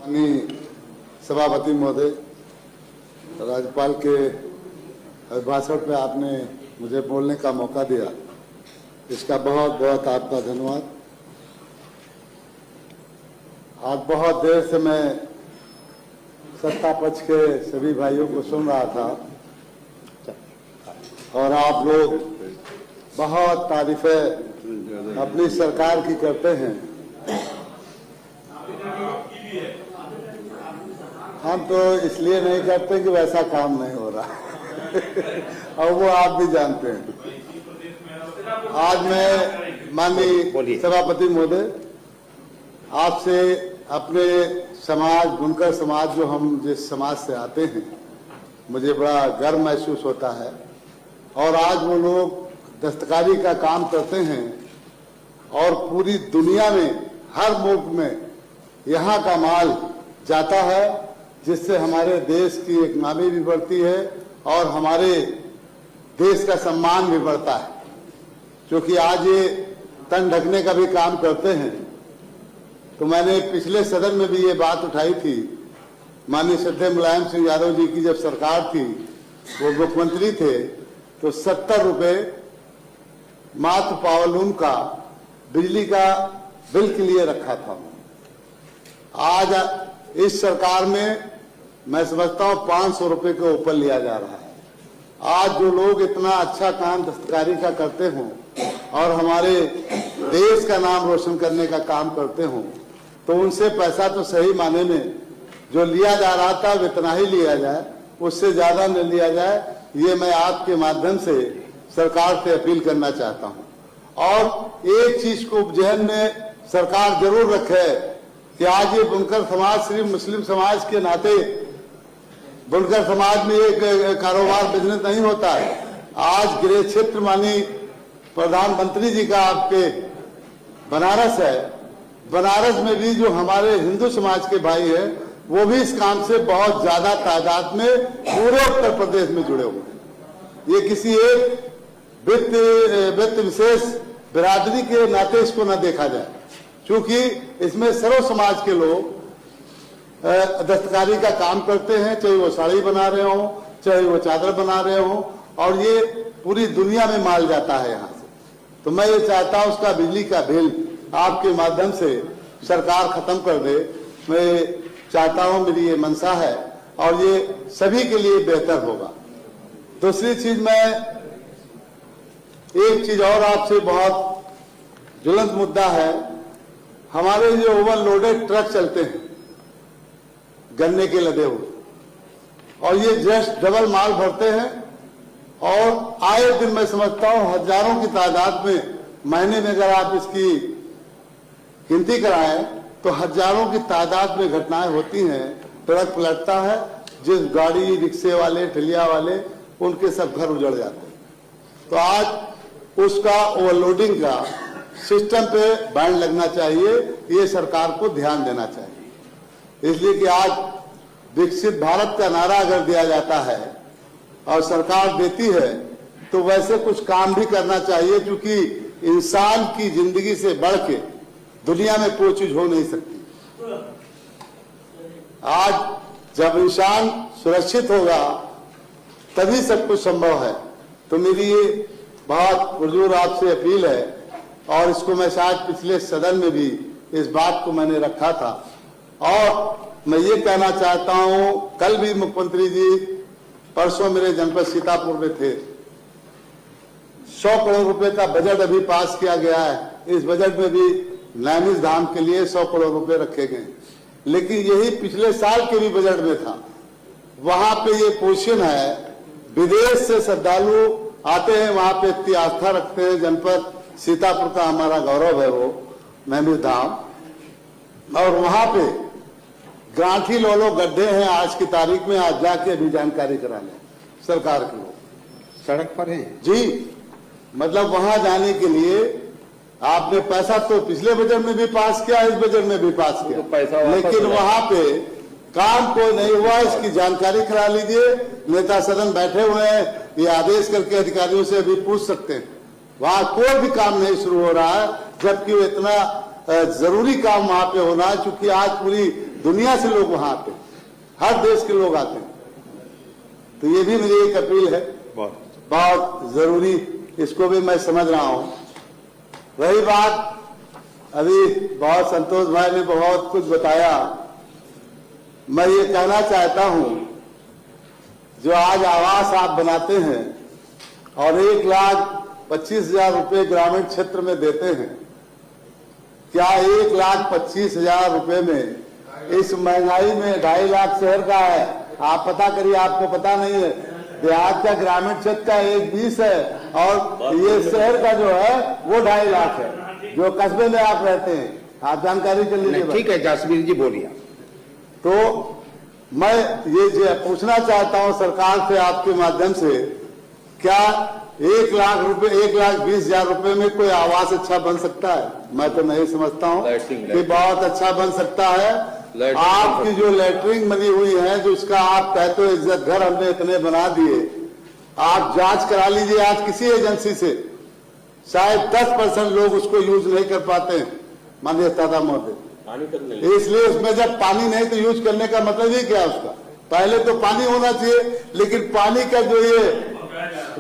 माननीय सभापति महोदय, राज्यपाल के भाषण पे आपने मुझे बोलने का मौका दिया, इसका बहुत बहुत आपका धन्यवाद। आज बहुत देर से मैं सत्ता पक्ष के सभी भाइयों को सुन रहा था और आप लोग बहुत तारीफें अपनी सरकार की करते हैं। हम तो इसलिए नहीं करते कि वैसा काम नहीं हो रहा और वो आप भी जानते हैं। आज मैं माननीय सभापति महोदय आपसे अपने समाज, बुनकर समाज, जो हम जिस समाज से आते हैं, मुझे बड़ा गर्व महसूस होता है। और आज वो लोग दस्तकारी का काम करते हैं और पूरी दुनिया में, हर मुल्क में यहाँ का माल जाता है, जिससे हमारे देश की एक नामी भी बढ़ती है और हमारे देश का सम्मान भी बढ़ता है। क्योंकि आज ये तन ढकने का भी काम करते हैं। तो मैंने पिछले सदन में भी ये बात उठाई थी, माननीय श्रद्धेय मुलायम सिंह यादव जी की जब सरकार थी, वो मुख्यमंत्री थे, तो 70 रुपए मात्र पावरलूम का बिजली का बिल के लिए रखा था। आज इस सरकार में मैं समझता हूं 500 रुपए के ऊपर लिया जा रहा है। आज जो लोग इतना अच्छा काम दस्तकारी का करते हों और हमारे देश का नाम रोशन करने का काम करते हों, तो उनसे पैसा तो सही माने में जो लिया जा रहा था इतना ही लिया जाए, उससे ज्यादा न लिया जाए। ये मैं आपके माध्यम से सरकार से अपील करना चाहता हूं। और एक चीज को जहन में सरकार जरूर रखे कि आज ये बुनकर समाज सिर्फ मुस्लिम समाज के नाते, बुनकर समाज में एक कारोबार बिजनेस नहीं होता है। आज गृह क्षेत्र माननीय प्रधानमंत्री जी का आपके बनारस है, बनारस में भी जो हमारे हिंदू समाज के भाई हैं, वो भी इस काम से बहुत ज्यादा तादाद में पूरे उत्तर प्रदेश में जुड़े हुए हैं। ये किसी एक वित्त विशेष बिरादरी के नाते इसको न देखा जाए, क्योंकि इसमें सर्व समाज के लोग दस्तकारी का काम करते हैं, चाहे वो साड़ी बना रहे हो, चाहे वो चादर बना रहे हो, और ये पूरी दुनिया में माल जाता है यहाँ से। तो मैं ये चाहता हूँ उसका बिजली का बिल आपके माध्यम से सरकार खत्म कर दे। मैं चाहता हूँ, मेरी ये मंशा है और ये सभी के लिए बेहतर होगा। दूसरी चीज, मैं एक चीज और आपसे, बहुत ज्वलंत मुद्दा है, हमारे जो ओवरलोडेड ट्रक चलते हैं गन्ने के लदे हुए, और ये जस्ट डबल माल भरते हैं और आए दिन मैं समझता हूं हजारों की तादाद में, महीने में अगर आप इसकी गिनती कराएं तो हजारों की तादाद में घटनाएं होती हैं। ट्रक पलटता है, जिस गाड़ी, रिक्शे वाले, ठेलिया वाले, उनके सब घर उजड़ जाते हैं। तो आज उसका ओवरलोडिंग का सिस्टम पे बैन लगना चाहिए, ये सरकार को ध्यान देना चाहिए। इसलिए कि आज विकसित भारत का नारा अगर दिया जाता है और सरकार देती है, तो वैसे कुछ काम भी करना चाहिए, क्योंकि इंसान की जिंदगी से बढ़ के दुनिया में कोई चीज हो नहीं सकती। आज जब इंसान सुरक्षित होगा तभी सब कुछ संभव है। तो मेरी ये बहुत पुरजोर आपसे अपील है, और इसको मैं शायद पिछले सदन में भी इस बात को मैंने रखा था। और मैं ये कहना चाहता हूं, कल भी मुख्यमंत्री जी परसों मेरे जनपद सीतापुर में थे। 100 करोड़ रुपए का बजट अभी पास किया गया है। इस बजट में भी नैमिष धाम के लिए 100 करोड़ रुपए रखे गए, लेकिन यही पिछले साल के भी बजट में था। वहां पे ये क्वेश्चन है, विदेश से श्रद्धालु आते हैं, वहां पे इतनी आस्था रखते हैं। जनपद सीतापुर का हमारा गौरव है वो नैमिष धाम, और वहां पे गांठी लोलो गड्ढे हैं आज की तारीख में। आज जाके अभी जानकारी करा लें, सरकार के लोग सड़क पर हैं जी। मतलब वहां जाने के लिए आपने पैसा तो पिछले बजट में भी पास किया, इस बजट में भी पास किया, पैसा लेकिन वहां पे काम कोई नहीं हुआ। इसकी जानकारी करा लीजिए। नेता सदन बैठे हुए हैं, ये आदेश करके अधिकारियों से अभी पूछ सकते हैं। वहां कोई भी काम नहीं शुरू हो रहा है, जबकि वो इतना जरूरी काम वहां पे होना है, क्योंकि आज पूरी दुनिया से लोग वहां आते हैं, हर देश के लोग आते हैं। तो ये भी मुझे एक अपील है, बहुत जरूरी, इसको भी मैं समझ रहा हूं। रही बात, अभी बहुत संतोष भाई ने बहुत कुछ बताया, मैं ये कहना चाहता हूं, जो आज आवास आप बनाते हैं और 1,25,000 रुपये ग्रामीण क्षेत्र में देते हैं, क्या 1,25,000 रुपये में इस महंगाई में 2.5 लाख शहर का है? आप पता करिए, आपको पता नहीं है। देहात का ग्रामीण क्षेत्र का 1,20 है और ये शहर का जो है वो 2.5 लाख है, जो कस्बे में आप रहते हैं। आप जानकारी कर लीजिए। ठीक है जासमीर जी, बोलिए। तो मैं ये पूछना चाहता हूं सरकार से आपके माध्यम से, क्या 1,20,000 रुपए में कोई आवास अच्छा बन सकता है? मैं तो नहीं समझता हूं कि बहुत अच्छा बन सकता है। आपकी जो लैटरिंग बनी हुई है, जो उसका आप कहते हो इज्जत घर हमने इतने बना दिए, आप जांच करा लीजिए आज किसी एजेंसी से, शायद 10% लोग उसको यूज नहीं कर पाते हैं माननीय दादा महोदय। इसलिए उसमें जब पानी नहीं तो यूज करने का मतलब ही क्या उसका? पहले तो पानी होना चाहिए, लेकिन पानी का जो ये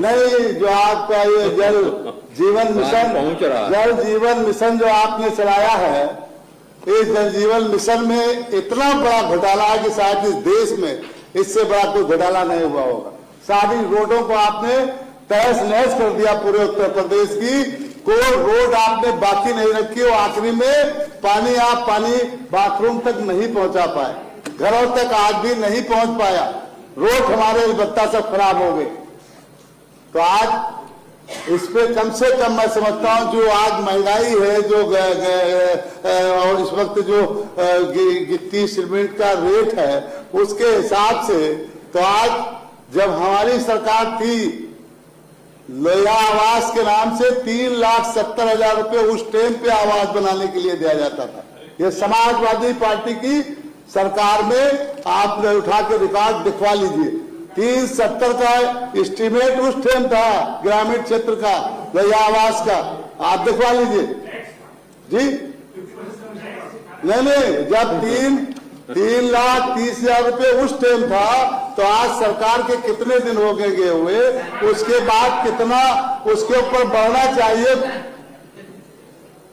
नहीं, जो आपका ये जल जीवन मिशन जो आपने चलाया है, इस जल जीवन मिशन में इतना बड़ा घोटाला है कि शायद इस देश में इससे बड़ा कोई घोटाला नहीं हुआ होगा। सारी रोडों को आपने तहस नहस कर दिया, पूरे उत्तर प्रदेश की कोई रोड आपने बाकी नहीं रखी। और आखिरी में पानी बाथरूम तक नहीं पहुंचा पाए, घरों तक आज भी नहीं पहुंच पाया, रोड हमारे अलबत्ता सब खराब हो गए। तो आज इस पे कम से कम मैं समझता हूं, जो आज महंगाई है, जो और इस वक्त जो गिट्टी सीमेंट का रेट है, उसके हिसाब से तो आज जब हमारी सरकार थी, लोया आवास के नाम से 3,70,000 रुपये उस टाइम पे आवास बनाने के लिए दिया जाता था। ये समाजवादी पार्टी की सरकार में आप उठा के रिकॉर्ड दिखवा लीजिए। 370 का एस्टीमेट उस टाइम था ग्रामीण क्षेत्र का लोया आवास का, आप दिखवा लीजिए जी। नहीं, जब 3,30,000 रुपये उस टाइम था, तो आज सरकार के कितने दिन हो गए हुए, उसके बाद कितना उसके ऊपर बढ़ना चाहिए।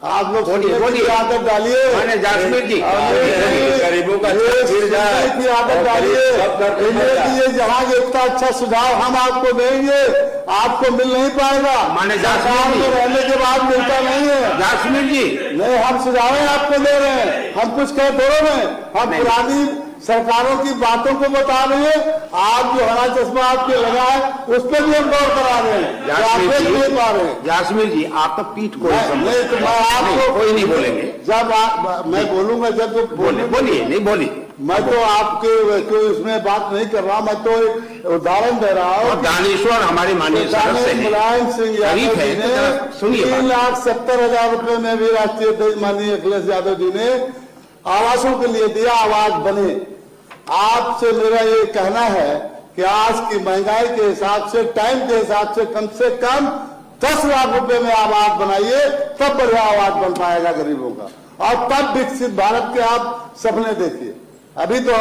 आप लोग बोलिए, आदत डालिए जासमीर जी, गरीबों का की आदत डालिए। ये जहाँ इतना अच्छा सुझाव हम आपको देंगे, आपको मिल नहीं पाएगा। सरकार में रहने के बाद मिलता नहीं है। जासमीर जी, नहीं, हम सुझावें आपको दे रहे हैं, हम कुछ कह थोड़े में, हम पुरानी सरकारों की बातों को बता रहे हैं। आप जो हरा चश्मा आपके लगा है, उस पर भी हम गौर करा रहे हैं, नहीं पा रहे हैं। जासमीर जी, आप तो पीठ को नहीं, तो मैं आपको कोई नहीं बोलेंगे। जब मैं बोलूंगा, जब बोलिए, नहीं बोलिए। मैं तो आपके कोई इसमें बात नहीं कर रहा, मैं तो एक उदाहरण दे रहा हूँ। दानेश्वर हमारे माननीय मुलायम सिंह यादव जी ने 3,70,000 रुपये में भी राष्ट्रीय अध्यक्ष माननीय अखिलेश यादव जी ने आवासों के लिए दिया, आवास बने। आपसे मेरा ये कहना है कि आज की महंगाई के हिसाब से, टाइम के हिसाब से कम 10 लाख रुपए में आवास बनाइए, तब बढ़िया आवास बन पाएगा गरीबों का, और तब विकसित भारत के आप सपने देखिए। अभी तो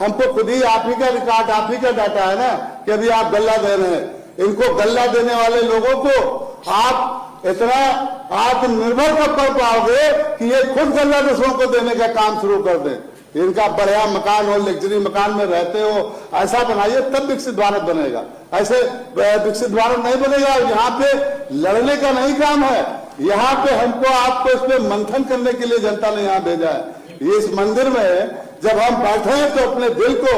हमको खुद ही आप ही का रिकॉर्ड, आप ही का डाटा है ना कि अभी आप गल्ला दे रहे हैं। इनको गल्ला देने वाले लोगों को आप इतना आत्मनिर्भर कब कर पाओगे कि ये खुद गल्ला दूसरों को देने का काम शुरू कर दें। इनका बढ़िया मकान हो, लग्जरी मकान में रहते हो, ऐसा बनाइए, तब विकसित भारत बनेगा। ऐसे विकसित भारत नहीं बनेगा। यहाँ पे लड़ने का नहीं काम है, यहाँ पे हमको आपको इस पे मंथन करने के लिए जनता ने यहाँ भेजा है। इस मंदिर में जब हम बैठे हैं तो अपने दिल को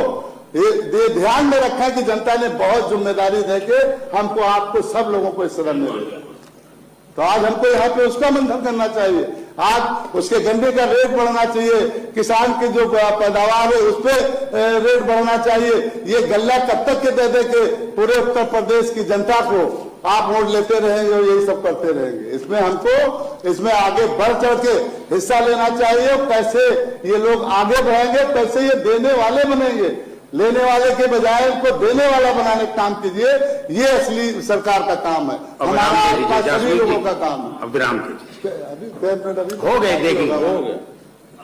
ये ध्यान में रखा कि जनता ने बहुत जिम्मेदारी देके हमको, आपको, सब लोगों को इस सदन में भेजा। तो आज हमको यहाँ पे उसका मंथन करना चाहिए। आज उसके गन्ने का रेट बढ़ना चाहिए, किसान की जो पैदावार है उस पर रेट बढ़ना चाहिए। ये गल्ला कब तक के दे के पूरे उत्तर प्रदेश की जनता को आप वोट लेते रहेंगे और यही सब करते रहेंगे। इसमें हमको इसमें आगे बढ़ चढ़ के हिस्सा लेना चाहिए। कैसे ये लोग आगे बढ़ेंगे, कैसे ये देने वाले बनेंगे, लेने वाले के बजाय उनको देने वाला बनाने का काम कीजिए। ये असली सरकार का काम है, हमारा सभी लोगों का काम है। अब विराम कीजिए, हो गए, देखिए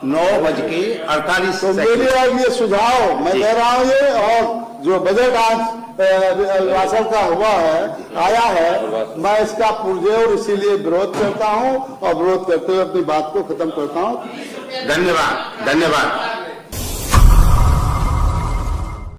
9:48 तो मेरे और ये सुझाव मैं जी। दे रहा हूँ ये, और जो बजट आज राशन का हुआ है, आया है, मैं इसका पुरजोर इसीलिए विरोध करता हूँ और विरोध करते हुए अपनी बात को खत्म करता हूँ। धन्यवाद धन्यवाद।